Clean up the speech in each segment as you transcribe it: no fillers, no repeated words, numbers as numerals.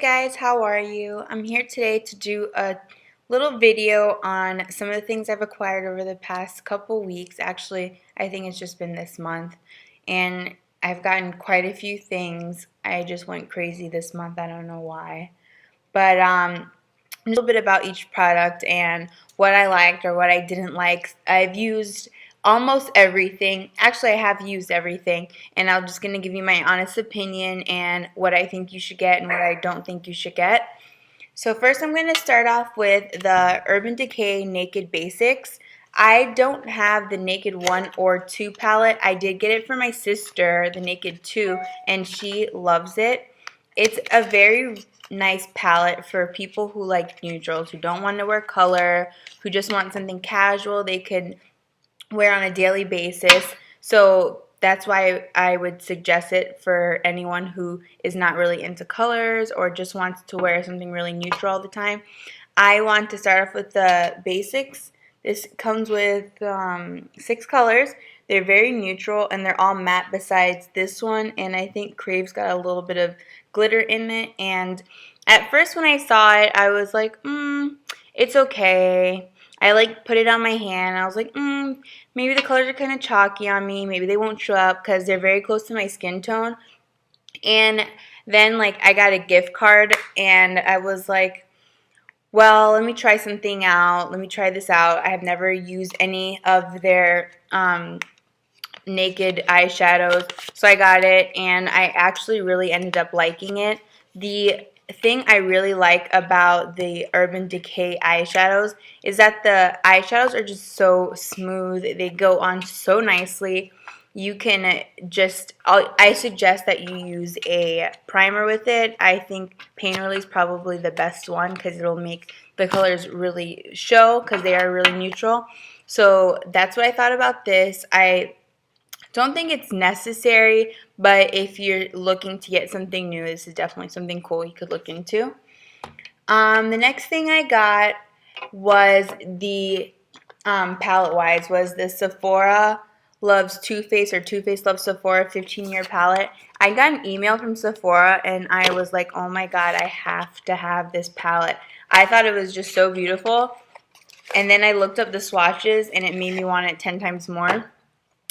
Guys, how are you? I'm here today to do a little video on some of the things I've acquired over the past couple weeks. Actually, I think it's just been this month, and I've gotten quite a few things. I just went crazy this month. I don't know why. But a little bit about each product and what I liked or what I didn't like. I've used almost everything. Actually, I have used everything, and I'm just going to give you my honest opinion and what I think you should get and what I don't think you should get. So first I'm going to start off with the Urban Decay Naked Basics. I don't have the Naked 1 or 2 palette. I did get it for my sister, the Naked 2, and she loves it. It's a very nice palette for people who like neutrals, who don't want to wear color, who just want something casual they could wear on a daily basis. So that's why I would suggest it for anyone who is not really into colors or just wants to wear something really neutral all the time. I want to start off with the basics. This comes with 6 colors. They're very neutral and they're all matte besides this one, and I think Crave's got a little bit of glitter in it. And at first when I saw it, I was like, it's okay. I put it on my hand and I was like, maybe the colors are kind of chalky on me. Maybe they won't show up because they're very close to my skin tone. And then I got a gift card and I was like, well, let me try something out. Let me try this out. I have never used any of their naked eyeshadows, so I got it and I actually really ended up liking it. The thing I really like about the Urban Decay eyeshadows is that the eyeshadows are just so smooth. They go on so nicely. You can I suggest that you use a primer with it. I think Painterly is probably the best one because it'll make the colors really show because they are really neutral. So that's what I thought about this. I don't think it's necessary, but if you're looking to get something new, this is definitely something cool you could look into. The next thing I got was the palette-wise was the Sephora Loves Too Faced or Too Faced Loves Sephora 15-year palette. I got an email from Sephora and I was like, oh my god, I have to have this palette. I thought it was just so beautiful. And then I looked up the swatches and it made me want it 10 times more.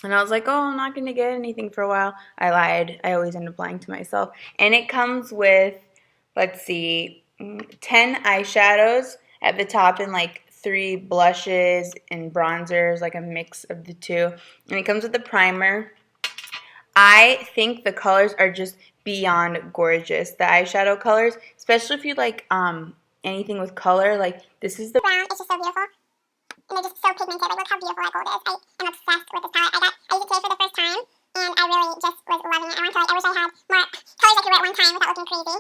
And I was like, oh, I'm not going to get anything for a while. I lied. I always end up lying to myself. And it comes with, let's see, 10 eyeshadows at the top and 3 blushes and bronzers, like a mix of the two. And it comes with a primer. I think the colors are just beyond gorgeous. The eyeshadow colors, especially if you like anything with color, this is the brown. It's just so beautiful. And they're just so pigmented. Look how beautiful that gold is. I am obsessed with this palette. I used it today for the first time, and I really just was loving it. I wish I had more colors I could wear at one time without looking crazy.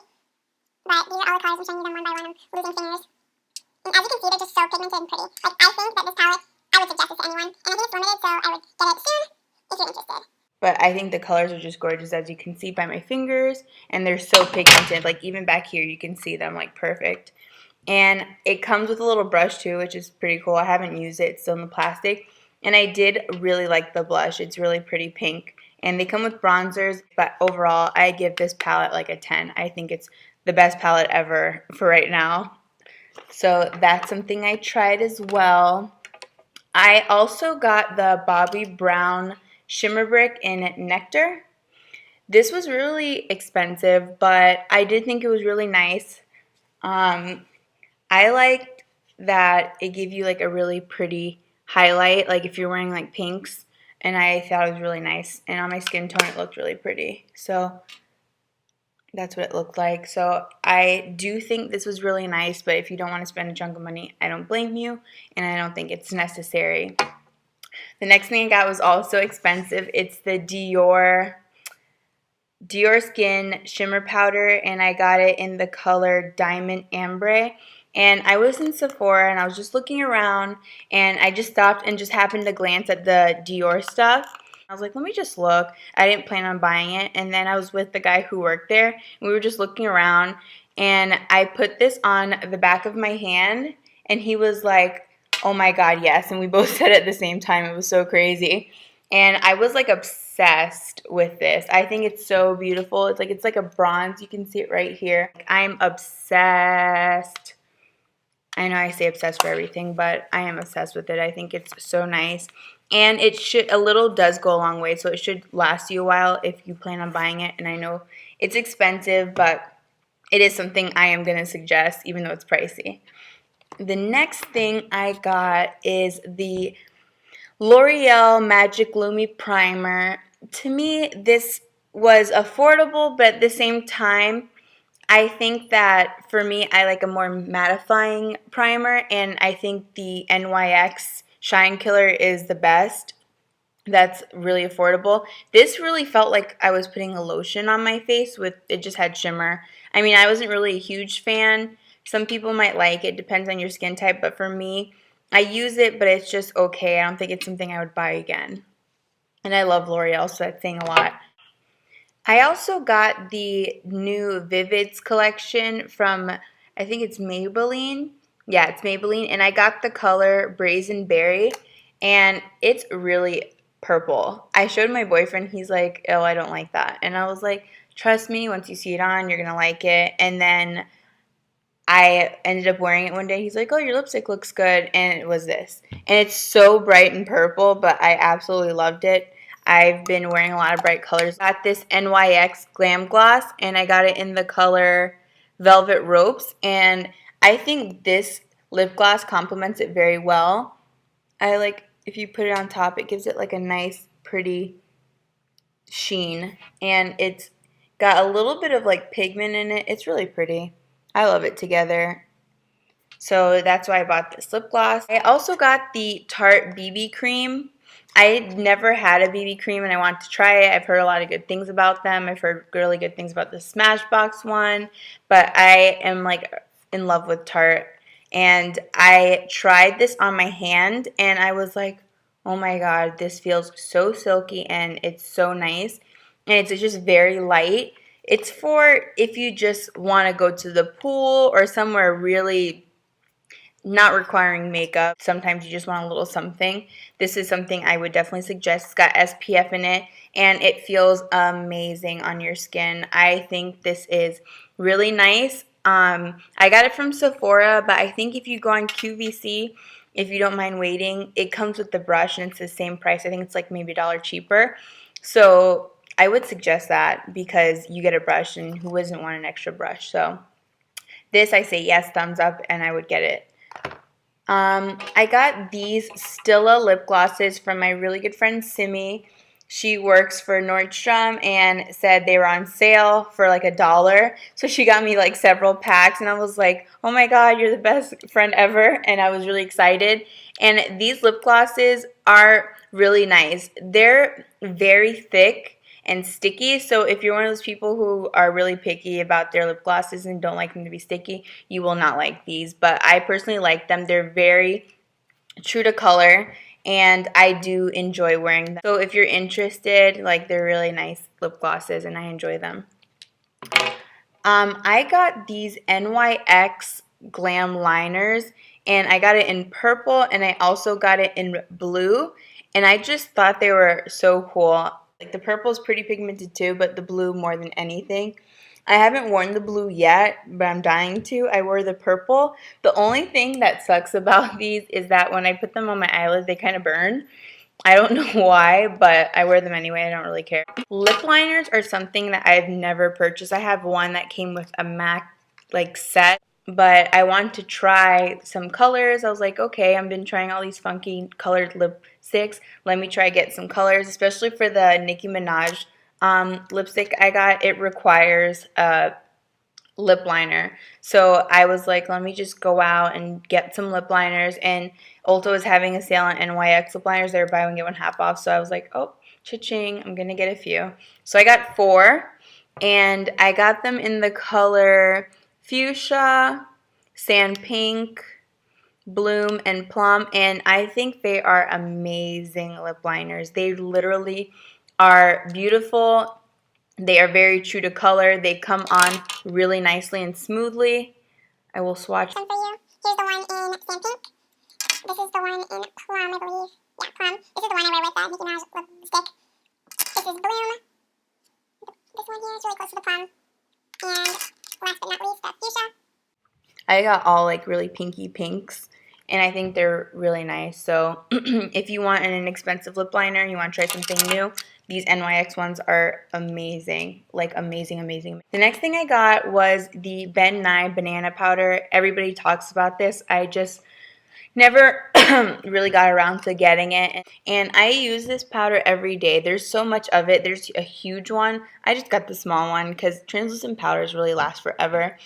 But these are all the colors. I'm showing you them one by one. I'm losing fingers. And as you can see, they're just so pigmented and pretty. I think that this palette, I would suggest it to anyone. And I think it's limited, so I would get it soon if you're interested. But I think the colors are just gorgeous, as you can see by my fingers. And they're so pigmented. Even back here, you can see them perfect. And it comes with a little brush too, which is pretty cool. I haven't used it. It's still in the plastic. And I did really like the blush. It's really pretty pink. And they come with bronzers. But overall, I give this palette a 10. I think it's the best palette ever for right now. So that's something I tried as well. I also got the Bobbi Brown Shimmer Brick in Nectar. This was really expensive, but I did think it was really nice. I liked that it gave you a really pretty highlight, if you're wearing pinks, and I thought it was really nice. And on my skin tone, it looked really pretty. So that's what it looked like. So I do think this was really nice, but if you don't want to spend a chunk of money, I don't blame you, and I don't think it's necessary. The next thing I got was also expensive. It's the Dior Skin Shimmer Powder, and I got it in the color Diamond Ambre. And I was in Sephora and I was just looking around and I just stopped and just happened to glance at the Dior stuff. I was like, let me just look. I didn't plan on buying it. And then I was with the guy who worked there. And we were just looking around and I put this on the back of my hand and he was like, oh my god, yes. And we both said it at the same time. It was so crazy. And I was like obsessed with this. I think it's so beautiful. It's like a bronze. You can see it right here. I'm obsessed. I know I say obsessed for everything, but I am obsessed with it. I think it's so nice. And a little does go a long way, so it should last you a while if you plan on buying it. And I know it's expensive, but it is something I am going to suggest, even though it's pricey. The next thing I got is the L'Oreal Magic Lumi Primer. To me, this was affordable, but at the same time, I think that for me, I like a more mattifying primer, and I think the NYX Shine Killer is the best. That's really affordable. This really felt like I was putting a lotion on my face it just had shimmer. I mean, I wasn't really a huge fan. Some people might like it, depends on your skin type, but for me, I use it, but it's just okay. I don't think it's something I would buy again. And I love L'Oreal, so that's saying a lot. I also got the new Vivids collection from, I think it's Maybelline. Yeah, it's Maybelline. And I got the color Brazen Berry, and it's really purple. I showed my boyfriend. He's like, oh, I don't like that. And I was like, trust me, once you see it on, you're going to like it. And then I ended up wearing it one day. He's like, oh, your lipstick looks good. And it was this. And it's so bright and purple, but I absolutely loved it. I've been wearing a lot of bright colors. I got this NYX Glam Gloss, and I got it in the color Velvet Ropes. And I think this lip gloss complements it very well. If you put it on top, it gives it like a nice, pretty sheen. And it's got a little bit of like pigment in it. It's really pretty. I love it together. So that's why I bought this lip gloss. I also got the Tarte BB Cream. I never had a BB cream and I want to try it. I've heard a lot of good things about them. I've heard really good things about the Smashbox one. But I am like in love with Tarte. And I tried this on my hand and I was like, oh my god, this feels so silky and it's so nice. And it's just very light. It's for if you just want to go to the pool or somewhere really not requiring makeup. Sometimes you just want a little something. This is something I would definitely suggest. It's got SPF in it and it feels amazing on your skin. I think this is really nice. I got it from Sephora, but I think if you go on QVC, if you don't mind waiting, it comes with the brush and it's the same price. I think it's like maybe $1 cheaper. So I would suggest that because you get a brush and who doesn't want an extra brush? So this I say yes, thumbs up, and I would get it. I got these Stila Lip Glosses from my really good friend Simi. She works for Nordstrom and said they were on sale for like $1. So she got me like several packs and I was like, oh my god, you're the best friend ever. And I was really excited. And these lip glosses are really nice. They're very thick and sticky, so if you're one of those people who are really picky about their lip glosses and don't like them to be sticky, you will not like these. But I personally like them. They're very true to color and I do enjoy wearing them. So if you're interested, like they're really nice lip glosses and I enjoy them. I got these NYX Glam liners and I got it in purple and I also got it in blue and I just thought they were so cool. Like the purple is pretty pigmented too, but the blue more than anything. I haven't worn the blue yet, but I'm dying to. I wore the purple. The only thing that sucks about these is that when I put them on my eyelids, they kind of burn. I don't know why, but I wear them anyway. I don't really care. Lip liners are something that I've never purchased. I have one that came with a MAC like set, but I wanted to try some colors. I was like, okay, I've been trying all these funky colored lipsticks. Let me try get some colors, especially for the Nicki Minaj lipstick I got. It requires a lip liner. So I was like, let me just go out and get some lip liners. And Ulta was having a sale on NYX lip liners. They were buy one, get one half off. So I was like, oh, cha-ching, I'm going to get a few. So I got 4. And I got them in the color Fushcia, Sand Pink, Bloom, and Plum. And I think they are amazing lip liners. They literally are beautiful. They are very true to color. They come on really nicely and smoothly. I will swatch. For you. Here's the one in Sand Pink. This is the one in Plum, I believe. Yeah, Plum. This is the one I wear with the Nicki Minaj I got all like really pinky pinks, and I think they're really nice. So if you want an inexpensive lip liner and you want to try something new, these NYX ones are amazing, like amazing, amazing. The next thing I got was the Nye Banana Powder. Everybody talks about this. I just never really got around to getting it, and I use this powder every day. There's so much of it. There's a huge one. I just got the small one because translucent powders really last forever.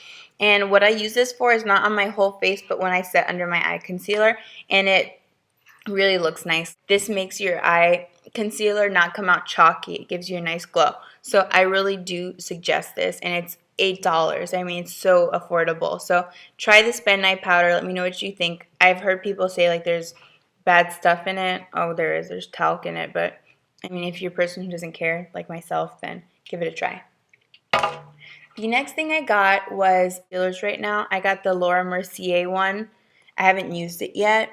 And what I use this for is not on my whole face, but when I set under my eye concealer, and it really looks nice. This makes your eye concealer not come out chalky. It gives you a nice glow. So I really do suggest this, and it's $8. I mean, it's so affordable. So try this Nye powder. Let me know what you think. I've heard people say like there's bad stuff in it. Oh, there is. There's talc in it. But I mean, if you're a person who doesn't care, like myself, then give it a try. The next thing I got was concealers right now. I got the Laura Mercier one. I haven't used it yet.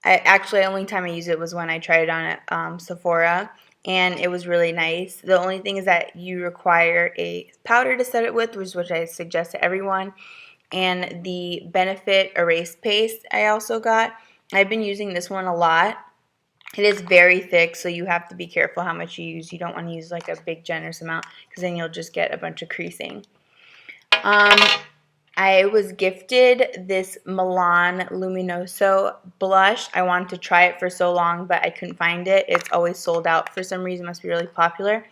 The only time I used it was when I tried it on at Sephora, and it was really nice. The only thing is that you require a powder to set it with, which I suggest to everyone, and the Benefit Erase Paste I also got. I've been using this one a lot. It is very thick, so you have to be careful how much you use. You don't want to use like a big generous amount because then you'll just get a bunch of creasing. I was gifted this Milani Luminso blush. I wanted to try it for so long, but I couldn't find it. It's always sold out for some reason. It must be really popular.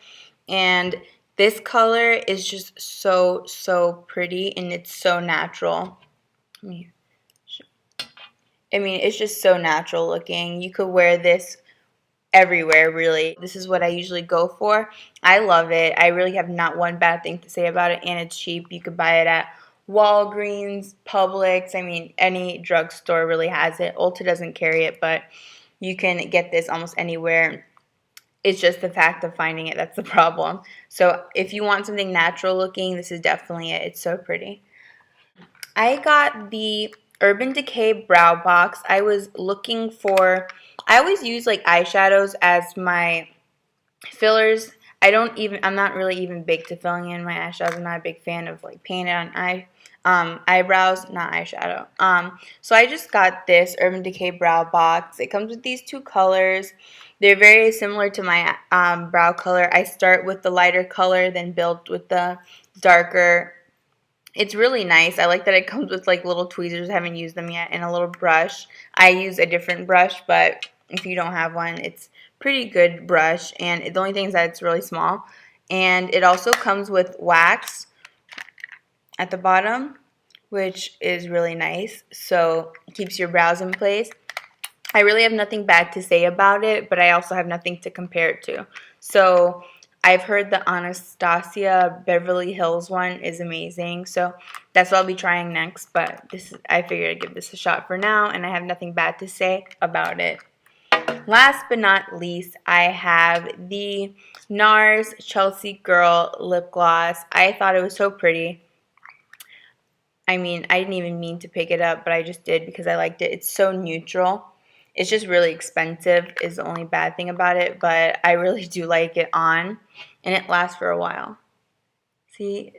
And this color is just so, so pretty, and it's so natural. I mean, it's just so natural looking. You could wear this everywhere, really. This is what I usually go for. I love it. I really have not one bad thing to say about it, and it's cheap. You could buy it at Walgreens, Publix, I mean, any drugstore really has it. Ulta doesn't carry it, but you can get this almost anywhere. It's just the fact of finding it that's the problem. So if you want something natural looking, this is definitely it. It's so pretty. I got the Urban Decay Brow Box. I was looking for, I always use like eyeshadows as my fillers. I'm not really even big to filling in my eyeshadows. I'm not a big fan of like painted on eyebrows, not eyeshadow. So I just got this Urban Decay Brow Box. It comes with these two colors. They're very similar to my brow color. I start with the lighter color, then build with the darker. It's really nice. I like that it comes with like little tweezers. I haven't used them yet, and a little brush. I use a different brush, but if you don't have one, it's pretty good brush, and the only thing is that it's really small. And it also comes with wax at the bottom, which is really nice, so it keeps your brows in place. I really have nothing bad to say about it, but I also have nothing to compare it to. So I've heard the Anastasia Beverly Hills one is amazing, so that's what I'll be trying next. But I figured I'd give this a shot for now, and I have nothing bad to say about it. Last but not least, I have the Nars Chelsea Girl Lip Gloss. I thought it was so pretty. I mean, I didn't even mean to pick it up, but I just did because I liked it. It's so neutral. It's just really expensive is the only bad thing about it, but I really do like it on, and it lasts for a while. See?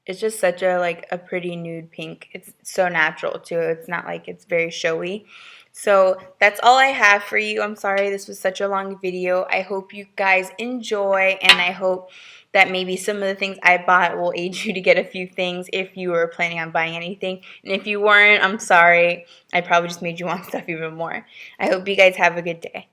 It's just such a pretty nude pink. It's so natural too. It's not like it's very showy. So that's all I have for you. I'm sorry this was such a long video. I hope you guys enjoy, and I hope that maybe some of the things I bought will aid you to get a few things if you were planning on buying anything. And if you weren't, I'm sorry. I probably just made you want stuff even more. I hope you guys have a good day.